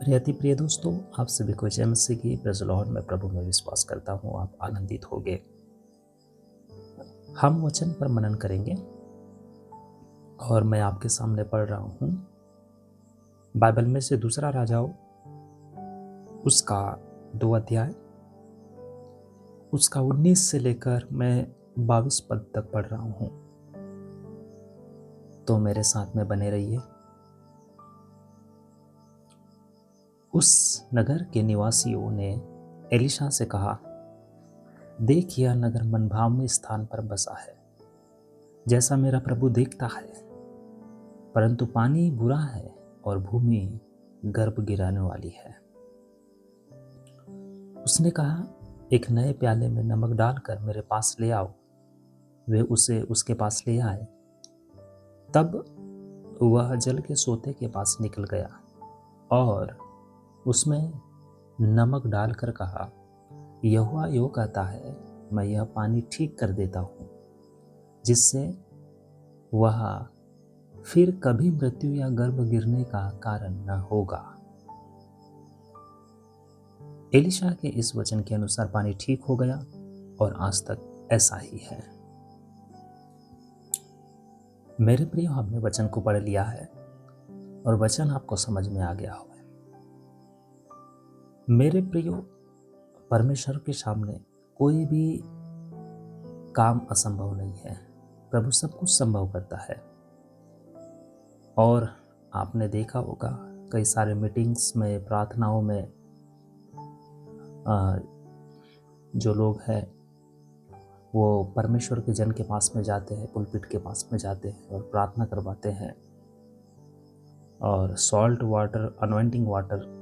मेरे अति प्रिय दोस्तों, आप सभी को जय मसीह की। Praise the Lord. मैं प्रभु में विश्वास करता हूँ आप आनंदित होंगे। हम वचन पर मनन करेंगे और मैं आपके सामने पढ़ रहा हूँ बाइबल में से दूसरा राजाओं उसका 2 अध्याय उसका 19 से लेकर मैं 22 पद तक पढ़ रहा हूँ। तो मेरे साथ में बने रहिए। उस नगर के निवासियों ने एलीशा से कहा, देख यह नगर मनभावनी स्थान पर बसा है, जैसा मेरा प्रभु देखता है, परंतु पानी बुरा है और भूमि गर्भ गिराने वाली है। उसने कहा, एक नए प्याले में नमक डालकर मेरे पास ले आओ। वे उसे उसके पास ले आए। तब वह जल के सोते के पास निकल गया और उसमें नमक डालकर कहा, यहोवा यो कहता है, मैं यह पानी ठीक कर देता हूँ, जिससे वह फिर कभी मृत्यु या गर्भ गिरने का कारण न होगा। एलीशा के इस वचन के अनुसार पानी ठीक हो गया और आज तक ऐसा ही है। मेरे प्रिय, हमने वचन को पढ़ लिया है और वचन आपको समझ में आ गया होगा। मेरे प्रियो, परमेश्वर के सामने कोई भी काम असंभव नहीं है। प्रभु सब कुछ संभव करता है। और आपने देखा होगा कई सारे मीटिंग्स में, प्रार्थनाओं में जो लोग हैं वो परमेश्वर के जन के पास में जाते हैं, पुलपिट के पास में जाते हैं और प्रार्थना करवाते हैं और सॉल्ट वाटर, अनॉइंटिंग वाटर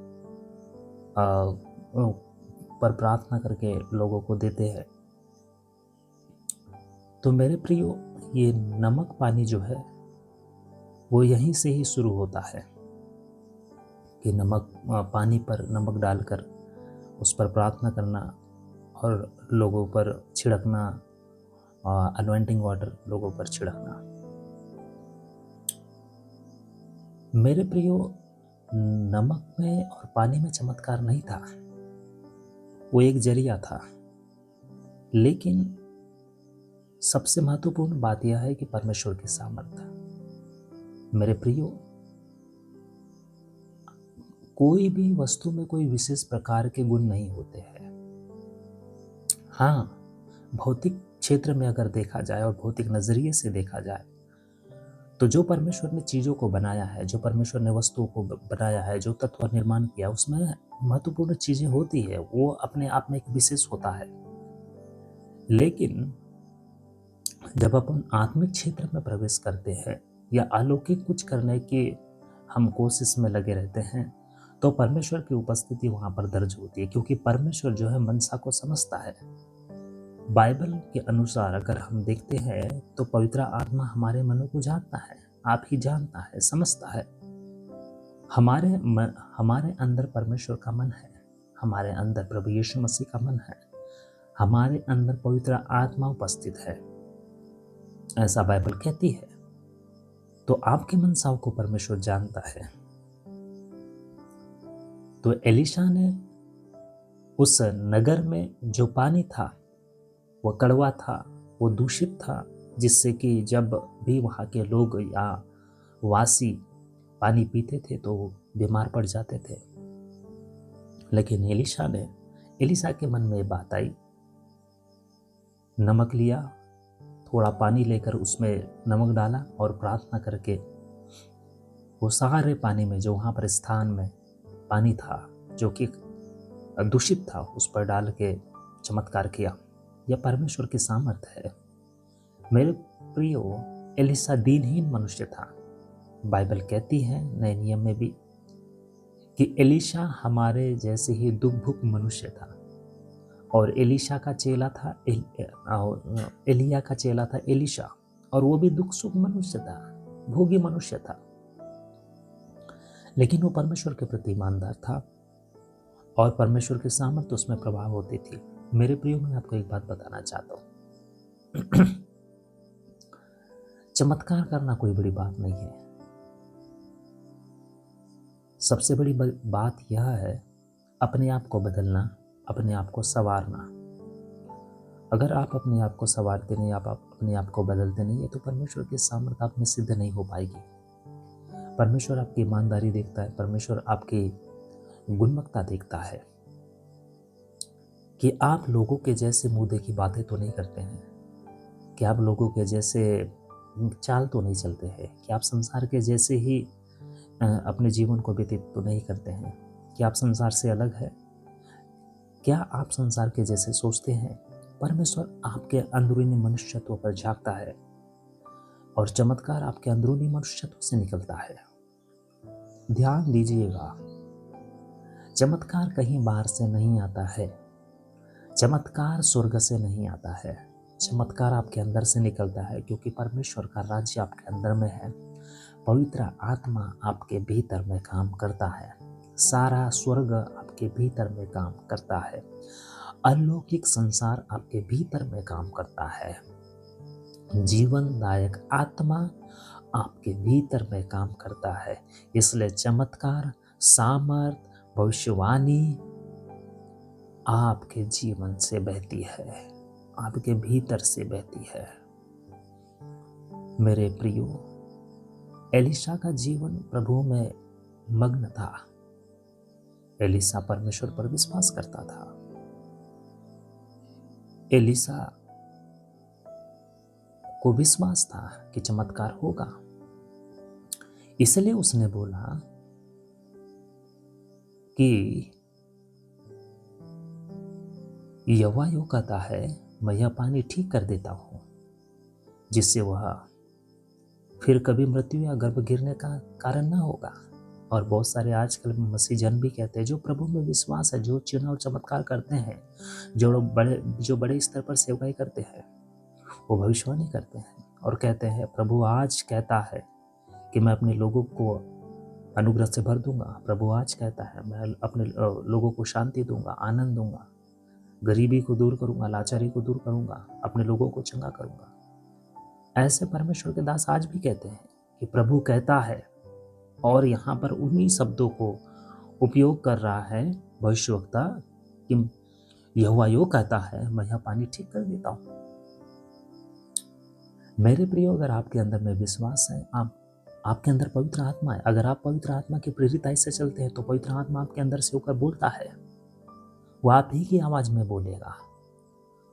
पर प्रार्थना करके लोगों को देते हैं। तो मेरे प्रियो, ये नमक पानी जो है वो यहीं से ही शुरू होता है कि नमक पानी पर नमक डालकर उस पर प्रार्थना करना और लोगों पर छिड़कना, अनॉइंटिंग वाटर लोगों पर छिड़कना। मेरे प्रियो, नमक में और पानी में चमत्कार नहीं था, वो एक जरिया था। लेकिन सबसे महत्वपूर्ण बात यह है कि परमेश्वर की सामर्थ्य। मेरे प्रियो, कोई भी वस्तु में कोई विशेष प्रकार के गुण नहीं होते हैं। हाँ, भौतिक क्षेत्र में अगर देखा जाए और भौतिक नजरिए से देखा जाए तो जो परमेश्वर ने चीजों को बनाया है, जो परमेश्वर ने वस्तुओं को बनाया है, जो तत्व निर्माण किया, उसमें महत्वपूर्ण चीजें होती है। वो अपने आप में एक विशेष होता है। लेकिन जब अपन आत्मिक क्षेत्र में प्रवेश करते हैं या अलौकिक कुछ करने की हम कोशिश में लगे रहते हैं तो परमेश्वर की उपस्थिति वहां पर दर्ज होती है, क्योंकि परमेश्वर जो है मनसा को समझता है। बाइबल के अनुसार अगर हम देखते हैं तो पवित्र आत्मा हमारे मनों को जानता है, आप ही जानता है, समझता है। हमारे अंदर परमेश्वर का मन है, हमारे अंदर प्रभु यीशु मसीह का मन है, हमारे अंदर पवित्र आत्मा उपस्थित है, ऐसा बाइबल कहती है। तो आपके मनसाओं को परमेश्वर जानता है। तो एलीशा ने उस नगर में जो पानी था वो कड़वा था, वो दूषित था, जिससे कि जब भी वहाँ के लोग या वासी पानी पीते थे तो वो बीमार पड़ जाते थे। लेकिन एलीशा के मन में बात आई। नमक लिया, थोड़ा पानी लेकर उसमें नमक डाला और प्रार्थना करके वो सारे पानी में, जो वहाँ पर स्थान में पानी था जो कि दूषित था, उस पर डाल के चमत्कार किया। यह परमेश्वर की सामर्थ है। मेरे प्रियो, एलीशा दीनहीन मनुष्य था। बाइबल कहती है नए नियम में भी कि एलीशा हमारे जैसे ही दुर्भुक मनुष्य था। और एलीशा का चेला था एलिया का चेला था एलीशा, और वो भी दुख सुख मनुष्य था, भोगी मनुष्य था। लेकिन वो परमेश्वर के प्रति ईमानदार था और परमेश्वर की सामर्थ्य उसमें प्रभाव होती थी। मेरे प्रियो, मैं आपको एक बात बताना चाहता हूं। चमत्कार करना कोई बड़ी बात नहीं है। सबसे बड़ी बात यह है अपने आप को बदलना, अपने आप को संवारना। अगर आप अपने आप को संवारते नहीं, आप अपने आप को बदलते नहीं है, तो परमेश्वर की सामर्थ्य आप में सिद्ध नहीं हो पाएगी। परमेश्वर आपकी ईमानदारी देखता है, परमेश्वर आपकी गुणवत्ता देखता है कि आप लोगों के जैसे मुंह देखी बातें तो नहीं करते हैं, कि आप लोगों के जैसे चाल तो नहीं चलते हैं, कि आप संसार के जैसे ही अपने जीवन को व्यतीत तो नहीं करते हैं, कि आप संसार से अलग है, क्या आप संसार के जैसे सोचते हैं। परमेश्वर आपके अंदरूनी मनुष्यत्व पर झांकता है और चमत्कार आपके अंदरूनी मनुष्यत्व से निकलता है। ध्यान दीजिएगा, चमत्कार कहीं बाहर से नहीं आता है, चमत्कार स्वर्ग से नहीं आता है, चमत्कार आपके अंदर से निकलता है, क्योंकि परमेश्वर का राज्य आपके अंदर में है। पवित्र आत्मा आपके भीतर में काम करता है, सारा स्वर्ग आपके भीतर में काम करता है, अलौकिक संसार आपके भीतर में काम करता है, जीवनदायक आत्मा आपके भीतर में काम करता है। इसलिए चमत्कार, सामर्थ, भविष्यवाणी आपके जीवन से बहती है, आपके भीतर से बहती है। मेरे प्रियो, एलिशा का जीवन प्रभु में मग्न था। एलिशा परमेश्वर पर विश्वास करता था। एलिशा को विश्वास था कि चमत्कार होगा, इसलिए उसने बोला कि यहोवा यूं कहता है, मैं यह पानी ठीक कर देता हूं, जिससे वह फिर कभी मृत्यु या गर्भ गिरने का कारण न होगा। और बहुत सारे आजकल मसीह जन भी कहते हैं, जो प्रभु में विश्वास है, जो चिन्ह और चमत्कार करते हैं, जो बड़े स्तर पर सेवकाई करते हैं, वो भविष्यवाणी करते हैं और कहते हैं, प्रभु आज कहता है कि मैं अपने लोगों को अनुग्रह से भर दूंगा। प्रभु आज कहता है, मैं अपने लोगों को शांति दूंगा, आनंद दूंगा, गरीबी को दूर करूंगा, लाचारी को दूर करूंगा, अपने लोगों को चंगा करूंगा। ऐसे परमेश्वर के दास आज भी कहते हैं कि प्रभु कहता है, और यहाँ पर उन्हीं शब्दों को उपयोग कर रहा है भविष्यवक्ता कि यहोवा यूं कहता है, मैं यह पानी ठीक कर देता हूं। मेरे प्रियो, अगर आपके अंदर में विश्वास है, आपके अंदर पवित्र आत्मा है, अगर आप पवित्र आत्मा की प्रेरिताई से चलते हैं, तो पवित्र आत्मा आपके अंदर से होकर बोलता है। वो आप ही की आवाज में बोलेगा,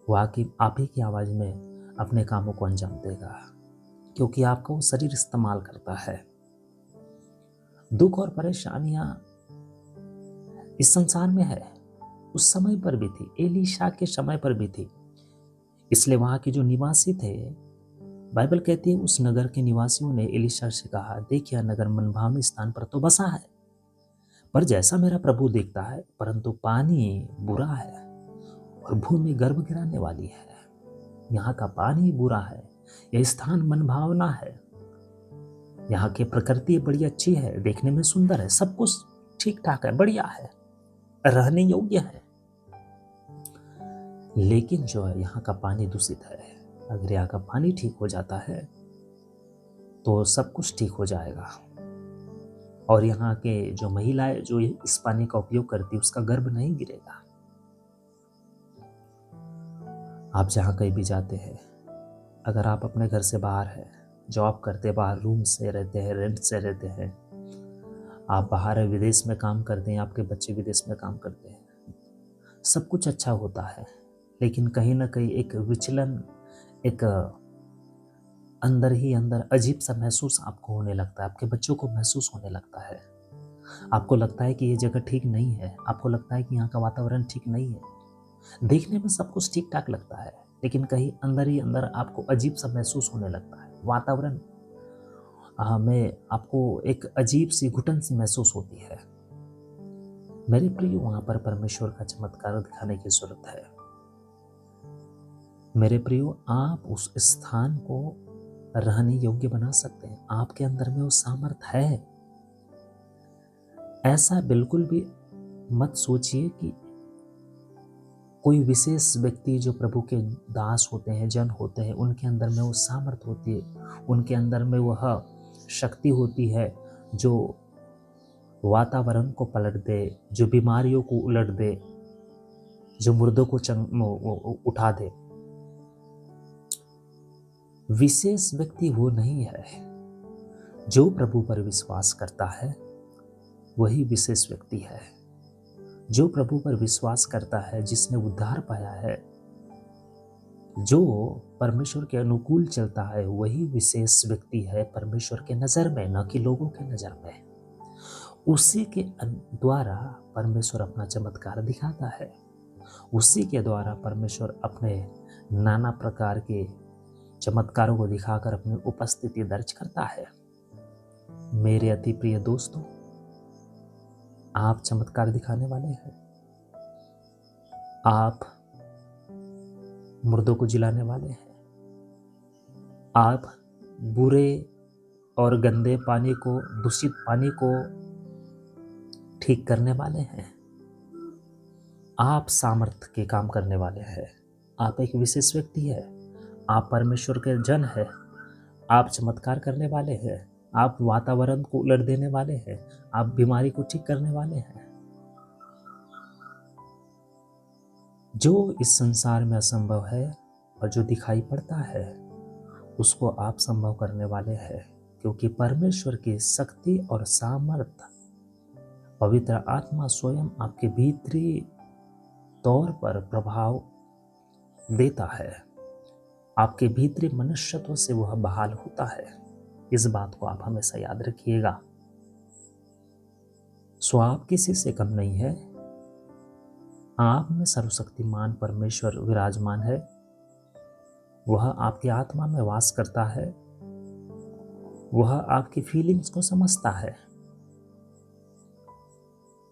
वो आप ही की आवाज में अपने कामों को अंजाम देगा, क्योंकि आपका वो शरीर इस्तेमाल करता है। दुख और परेशानियां इस संसार में है, उस समय पर भी थी, एलीशा के समय पर भी थी। इसलिए वहां के जो निवासी थे, बाइबल कहती है, उस नगर के निवासियों ने एलीशा से कहा, देखिए नगर मनभावनी स्थान पर तो बसा है, पर जैसा मेरा प्रभु देखता है, परंतु पानी बुरा है और भूमि गर्भ गिराने वाली है। यहाँ का पानी बुरा है, यह स्थान मनभावना है, यहाँ की प्रकृति बड़ी अच्छी है, देखने में सुंदर है, सब कुछ ठीक ठाक है, बढ़िया है, रहने योग्य है, लेकिन जो है यहाँ का पानी दूषित है। अगर यहाँ का पानी ठीक हो जाता है तो सब कुछ ठीक हो जाएगा, और यहाँ के जो महिलाएं जो इस पानी का उपयोग करती, उसका गर्भ नहीं गिरेगा। आप जहाँ कहीं भी जाते हैं, अगर आप अपने घर से बाहर हैं, जॉब करते बाहर रूम से रहते हैं, रेंट से रहते हैं, आप बाहर विदेश में काम करते हैं, आपके बच्चे विदेश में काम करते हैं, सब कुछ अच्छा होता है, लेकिन कहीं ना कहीं एक विचलन, एक अंदर ही अंदर अजीब सा महसूस आपको होने लगता है, आपके बच्चों को महसूस होने लगता है। आपको लगता है कि ये जगह ठीक नहीं है, आपको लगता है कि यहाँ का वातावरण ठीक नहीं है। देखने में सब कुछ ठीक ठाक लगता है, लेकिन कहीं अंदर ही अंदर आपको अजीब सा महसूस होने लगता है। वातावरण में आपको एक अजीब सी घुटन सी महसूस होती है। मेरे प्रिय, वहां पर परमेश्वर का चमत्कार दिखाने की जरूरत है। मेरे प्रियो, आप उस स्थान को रहने योग्य बना सकते हैं, आपके अंदर में वो सामर्थ है। ऐसा बिल्कुल भी मत सोचिए कि कोई विशेष व्यक्ति जो प्रभु के दास होते हैं, जन होते हैं, उनके अंदर में वो सामर्थ होती है, उनके अंदर में वह शक्ति होती है जो वातावरण को पलट दे, जो बीमारियों को उलट दे, जो मुर्दों को उठा दे। विशेष व्यक्ति वो नहीं है। जो प्रभु पर विश्वास करता है वही विशेष व्यक्ति है। जो प्रभु पर विश्वास करता है, जिसने उद्धार पाया है, जो परमेश्वर के अनुकूल चलता है, वही विशेष व्यक्ति है परमेश्वर के नज़र में, न कि लोगों के नज़र में। उसी के द्वारा परमेश्वर अपना चमत्कार दिखाता है। उसी के द्वारा परमेश्वर अपने नाना प्रकार के चमत्कारों को दिखाकर अपनी उपस्थिति दर्ज करता है। मेरे अति प्रिय दोस्तों, आप चमत्कार दिखाने वाले हैं। आप मुर्दों को जिलाने वाले हैं। आप बुरे और गंदे पानी को, दूषित पानी को ठीक करने वाले हैं। आप सामर्थ्य के काम करने वाले हैं। आप एक विशेष व्यक्ति है। आप परमेश्वर के जन हैं। आप चमत्कार करने वाले हैं। आप वातावरण को उलट देने वाले हैं। आप बीमारी को ठीक करने वाले हैं। जो इस संसार में असंभव है और जो दिखाई पड़ता है, उसको आप संभव करने वाले हैं, क्योंकि परमेश्वर की शक्ति और सामर्थ्य, पवित्र आत्मा स्वयं आपके भीतरी तौर पर प्रभाव देता है। आपके भीतरी मनुष्यत्व से वह बहाल होता है। इस बात को आप हमेशा याद रखिएगा। सो आप किसी से कम नहीं है। आप में सर्वशक्तिमान परमेश्वर विराजमान है। वह आपकी आत्मा में वास करता है। वह आपकी फीलिंग्स को समझता है।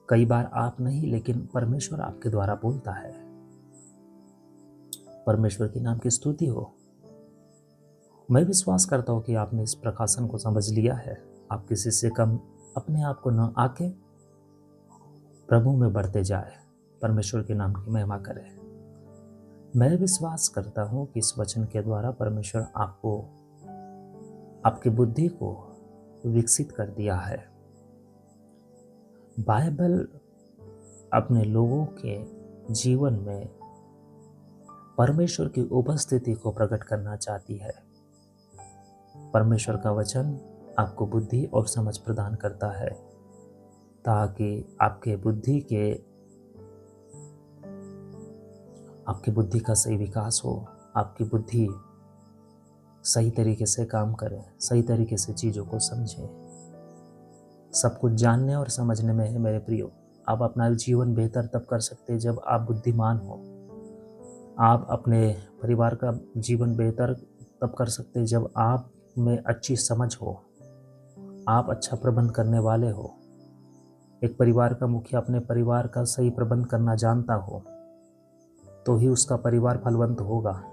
कई बार आप नहीं, लेकिन परमेश्वर आपके द्वारा बोलता है। परमेश्वर के नाम की स्तुति हो। मैं विश्वास करता हूं कि आपने इस प्रकाशन को समझ लिया है। आप किसी से कम अपने आप को न आके प्रभु में बढ़ते जाए, परमेश्वर के नाम की महिमा करें। मैं विश्वास करता हूं कि इस वचन के द्वारा परमेश्वर आपको, आपकी बुद्धि को विकसित कर दिया है। बाइबल अपने लोगों के जीवन में परमेश्वर की उपस्थिति को प्रकट करना चाहती है। परमेश्वर का वचन आपको बुद्धि और समझ प्रदान करता है, ताकि आपके बुद्धि का सही विकास हो, आपकी बुद्धि सही तरीके से काम करे, सही तरीके से चीज़ों को समझे। सब कुछ जानने और समझने में है मेरे प्रियो। आप अपना जीवन बेहतर तब कर सकते हैं जब आप बुद्धिमान हो। आप अपने परिवार का जीवन बेहतर तब कर सकते हैं जब आप में अच्छी समझ हो, आप अच्छा प्रबंध करने वाले हो। एक परिवार का मुखिया अपने परिवार का सही प्रबंध करना जानता हो, तो ही उसका परिवार फलवंत होगा।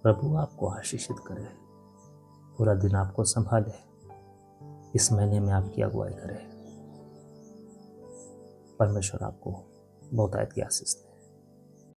प्रभु आपको आशीषित करे, पूरा दिन आपको संभाले, इस महीने में आपकी अगुवाई करे। परमेश्वर आपको बहुत आयत की आशीष दे।